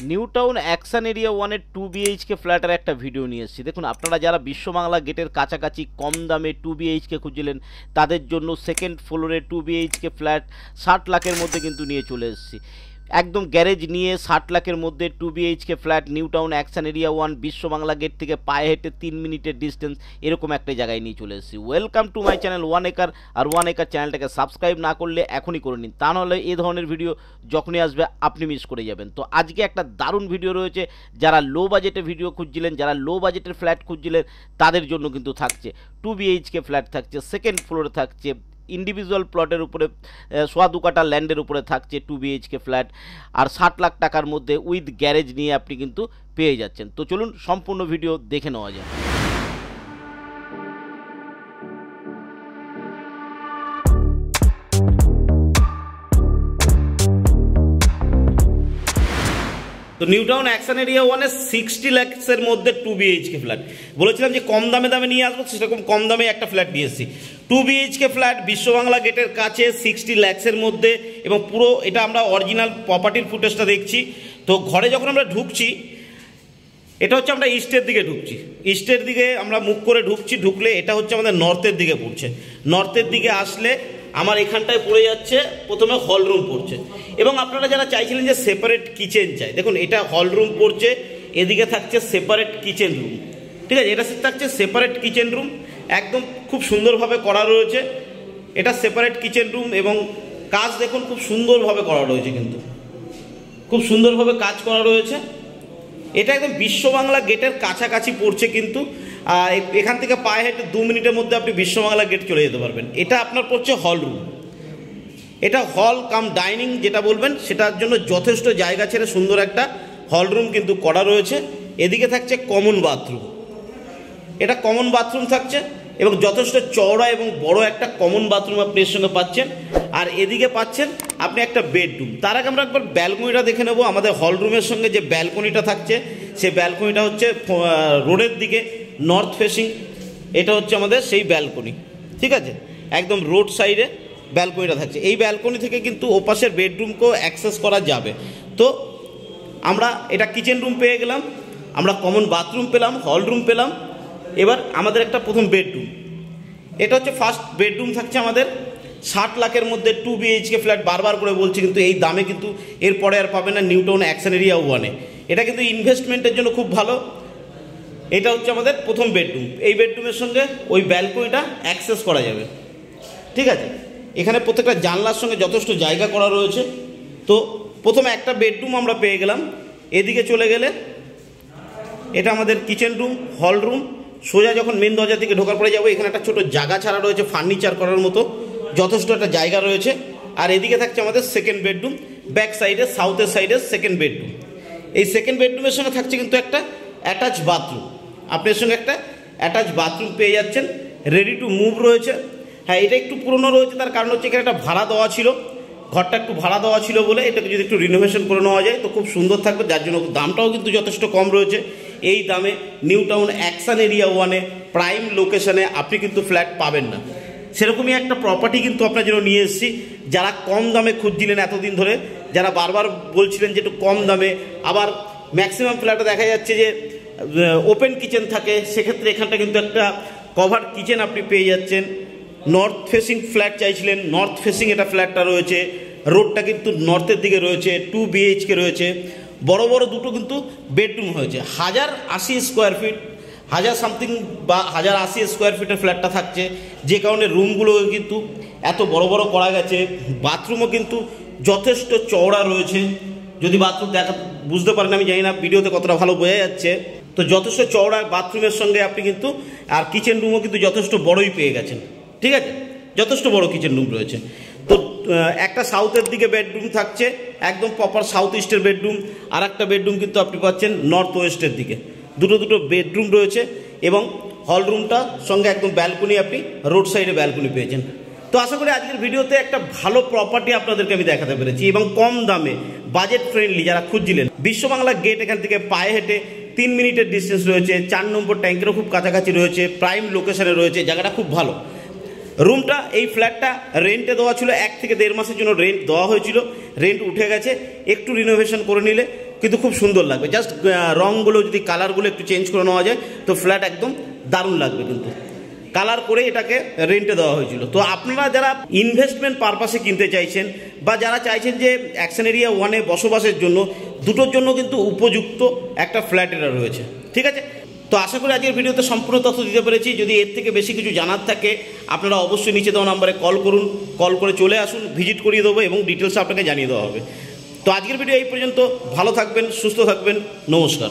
New town action area 1-এর 2 BHK ফ্ল্যাটের একটা ভিডিও নিয়ে এসেছি। দেখুন, আপনারা যারা বিশ্ববাংলা গেটের কাছাকাছি কম দামে 2 BHK খুঁজছিলেন, তাদের জন্য সেকেন্ড ফ্লোরে 2 BHK ফ্ল্যাট 60 লাখের মধ্যে কিন্তু নিয়ে চলে এসেছি। একদম গ্যারেজ নিয়ে 60 লাখের মধ্যে 2 BHK flat new town action area 1, Biswa Bangla gate থেকে পায়ে হেঁটে 3 মিনিটের ডিস্টেন্স, এরকম একটা জায়গায় নিয়ে চলে এসেছি। Welcome to my channel 1 acre. আর 1 একর চ্যানেলটাকে সাবস্ক্রাইব না করলে এখনই করে নিন, তা নাহলে এই ধরনের ভিডিও যখনই আসবে আপনি মিস করে যাবেন। তো আজকে একটা দারুণ ভিডিও রয়েছে, যারা লো বাজেটে ভিডিও খুঁজছিলেন, যারা লো বাজেটের ফ্ল্যাট খুঁজছিলেন, তাদের জন্য কিন্তু থাকছে 2 BHK ফ্ল্যাট থাকছে, সেকেন্ড ফ্লোরে থাকছে, ইন্ডিভিজুয়াল প্লটের উপরে 2.25 কাঠা ল্যান্ডের উপরে থাকছে 2 BHK ফ্ল্যাট, আর 60 লাখ টাকার মধ্যে উইথ গ্যারেজ নিয়ে আপনি কিন্তু পেয়ে যাচ্ছেন। তো চলুন সম্পূর্ণ ভিডিও দেখে নেওয়া যায়। তো নিউ টাউন অ্যাকশন এরিয়া 1-এ 60 লাখের মধ্যে 2 BHK ফ্ল্যাট বলেছিলাম যে কম দামে নিয়ে আসবো, সেরকম কম দামে একটা ফ্ল্যাট নিয়ে এসেছি। 2 BHK ফ্ল্যাট বিশ্ববাংলা গেটের কাছে 60 লাখের মধ্যে, এবং পুরো এটা আমরা অরিজিনাল প্রপার্টির ফুটেজটা দেখছি। তো ঘরে যখন আমরা ঢুকছি, এটা হচ্ছে আমরা ইস্টের দিকে ঢুকছি, ইস্টের দিকে আমরা মুখ করে ঢুকছি। ঢুকলে এটা হচ্ছে আমাদের নর্থের দিকে পড়ছে। নর্থের দিকে আসলে আমার এখানটায় পড়ে যাচ্ছে প্রথমে হল রুম পড়ছে, এবং আপনারা যারা চাইছিলেন যে সেপারেট কিচেন চাই, দেখুন এটা হল রুম পড়ছে, এদিকে থাকছে সেপারেট কিচেন রুম। ঠিক আছে, এটা থাকছে সেপারেট কিচেন রুম, একদম খুব সুন্দরভাবে করা রয়েছে। এটা সেপারেট কিচেন রুম, এবং কাজ দেখুন খুব সুন্দরভাবে করা রয়েছে, কিন্তু খুব সুন্দরভাবে কাজ করা রয়েছে। এটা একদম বিশ্ববাংলা গেটের কাছাকাছি পড়ছে, কিন্তু এখান থেকে পায়ে হেঁটে 2 মিনিটের মধ্যে আপনি বিশ্ববাংলা গেট চলে যেতে পারবেন। এটা আপনার পড়ছে হল রুম। এটা হল কাম ডাইনিং যেটা বলবেন, সেটার জন্য যথেষ্ট জায়গা ছেড়ে সুন্দর একটা হল রুম কিন্তু করা রয়েছে। এদিকে থাকছে কমন বাথরুম, এটা কমন বাথরুম থাকছে, এবং যথেষ্ট চওড়া এবং বড় একটা কমন বাথরুম আপনি এর সঙ্গে পাচ্ছেন। আর এদিকে পাচ্ছেন আপনি একটা বেডরুম। তার আগে আমরা একবার ব্যালকনিটা দেখে নেব। আমাদের হল রুমের সঙ্গে যে ব্যালকনিটা থাকছে, সেই ব্যালকনিটা হচ্ছে রোডের দিকে, নর্থ ফেসিং। এটা হচ্ছে আমাদের সেই ব্যালকনি। ঠিক আছে, একদম রোড সাইডে ব্যালকনিটা থাকছে। এই ব্যালকনি থেকে কিন্তু ওপাশের বেডরুমকেও অ্যাক্সেস করা যাবে। তো আমরা এটা কিচেন রুম পেয়ে গেলাম, আমরা কমন বাথরুম পেলাম, হল রুম পেলাম। এবার আমাদের একটা প্রথম বেডরুম, এটা হচ্ছে ফার্স্ট বেডরুম থাকছে আমাদের 60 লাখের মধ্যে 2 BHK ফ্ল্যাট। বারবার করে বলছি, কিন্তু এই দামে কিন্তু এরপরে আর পাবে না নিউ টাউন অ্যাকশন এরিয়া 1-এ। এটা কিন্তু ইনভেস্টমেন্টের জন্য খুব ভালো। এটা হচ্ছে আমাদের প্রথম বেডরুম। এই বেডরুমের সঙ্গে ওই ব্যালকনিটা অ্যাক্সেস করা যাবে। ঠিক আছে, এখানে প্রত্যেকটা জানলার সঙ্গে যথেষ্ট জায়গা করা রয়েছে। তো প্রথমে একটা বেডরুম আমরা পেয়ে গেলাম। এদিকে চলে গেলে এটা আমাদের কিচেন রুম, হল রুম। সোজা যখন মেন দরজা থেকে ঢোকার পরে যাবো, এখানে একটা ছোটো জায়গা ছাড়া রয়েছে ফার্নিচার করার মতো, যথেষ্ট একটা জায়গা রয়েছে। আর এদিকে থাকছে আমাদের সেকেন্ড বেডরুম, ব্যাক সাইডে সাউথের সাইডে সেকেন্ড বেডরুম। এই সেকেন্ড বেডরুমের সঙ্গে থাকছে কিন্তু একটা অ্যাটাচ বাথরুম। আপনার সঙ্গে একটা অ্যাটাচ বাথরুম পেয়ে যাচ্ছেন, রেডি টু মুভ রয়েছে। হ্যাঁ, এটা একটু পুরনো রয়েছে, তার কারণ হচ্ছে এখানে একটা ভাড়া দেওয়া ছিল, ঘরটা একটু ভাড়া দেওয়া ছিল বলে এটাকে যদি একটু রিনোভেশন করে নেওয়া যায় তো খুব সুন্দর থাকবে, যার জন্য দামটাও কিন্তু যথেষ্ট কম রয়েছে। এই দামে নিউ টাউন অ্যাকশন এরিয়া 1-এ প্রাইম লোকেশনে আপনি কিন্তু ফ্ল্যাট পাবেন না। সেরকমই একটা প্রপার্টি কিন্তু আপনার জন্য নিয়ে এসেছি। যারা কম দামে খুঁজছিলেন এতদিন ধরে, যারা বারবার বলছিলেন যে একটু কম দামে, আবার ম্যাক্সিমাম ফ্ল্যাটে দেখা যাচ্ছে যে ওপেন কিচেন থাকে, সেক্ষেত্রে এখানটা কিন্তু একটা কভার কিচেন আপনি পেয়ে যাচ্ছেন। নর্থ ফেসিং ফ্ল্যাট চাইছিলেন, নর্থ ফেসিং এটা ফ্ল্যাটটা রয়েছে, রোডটা কিন্তু নর্থের দিকে রয়েছে, 2 BHK রয়েছে, বড় বড় দুটো কিন্তু বেডরুম হয়েছে। 1080 স্কোয়ার ফিট, 1000 সামথিং বা 1080 স্কোয়ার ফিটের ফ্ল্যাটটা থাকছে, যে কারণে রুমগুলো কিন্তু এত বড় বড় করা গেছে। বাথরুমও কিন্তু যথেষ্ট চওড়া রয়েছে। যদি বাথরুম দেখা বুঝতে পারেন, আমি জানি না ভিডিওতে কতটা ভালো বোঝা যাচ্ছে। তো যথেষ্ট চওড়া বাথরুমের সঙ্গে আপনি কিন্তু আর কিচেন রুমও কিন্তু যথেষ্ট বড়ই পেয়ে গেছেন। ঠিক আছে, যথেষ্ট বড় কিচেন রুম রয়েছে। তো একটা সাউথের দিকে বেডরুম থাকছে, একদম প্রপার সাউথ ইস্টের বেডরুম। আর একটা বেডরুম কিন্তু আপনি পাচ্ছেন নর্থ ওয়েস্টের দিকে। দুটো বেডরুম রয়েছে, এবং হল রুমটা সঙ্গে একদম ব্যালকনি, আপনি রোড সাইডে ব্যালকনি পেয়েছেন। তো আশা করি আজকের ভিডিওতে একটা ভালো প্রপার্টি আপনাদেরকে আমি দেখাতে পেরেছি, এবং কম দামে বাজেট ফ্রেন্ডলি যারা খুঁজছিলেন। বিশ্ববাংলা গেট এখান থেকে পায়ে হেঁটে 3 মিনিটের ডিস্টেন্স রয়েছে, 4 নম্বর ট্যাঙ্কেরও খুব কাছাকাছি রয়েছে, প্রাইম লোকেশনে রয়েছে, জায়গাটা খুব ভালো। রুমটা এই ফ্ল্যাটটা রেন্টে দেওয়া ছিল, 1 থেকে 1.5 মাসের জন্য রেন্ট দেওয়া হয়েছিল, রেন্ট উঠে গেছে। একটু রিনোভেশন করে নিলে কিন্তু খুব সুন্দর লাগবে। জাস্ট রঙগুলো যদি কালারগুলো একটু চেঞ্জ করে নেওয়া যায় তো ফ্ল্যাট একদম দারুণ লাগবে। কিন্তু কালার করে এটাকে রেন্টে দেওয়া হয়েছিল। তো আপনারা যারা ইনভেস্টমেন্ট পারপাসে কিনতে চাইছেন বা যারা চাইছেন যে অ্যাকশন এরিয়া 1-এ বসবাসের জন্য, দুটোর জন্য কিন্তু উপযুক্ত একটা ফ্ল্যাট এটা রয়েছে। ঠিক আছে, তো আশা করি আজকের ভিডিওতে সম্পূর্ণ তথ্য দিতে পেরেছি। যদি এর থেকে বেশি কিছু জানার থাকে আপনারা অবশ্যই নিচে দেওয়া নাম্বারে কল করুন, কল করে চলে আসুন, ভিজিট করিয়ে দেবো এবং ডিটেলস আপনাকে জানিয়ে দেওয়া হবে। তো আজকের ভিডিও এই পর্যন্ত। ভালো থাকবেন, সুস্থ থাকবেন, নমস্কার।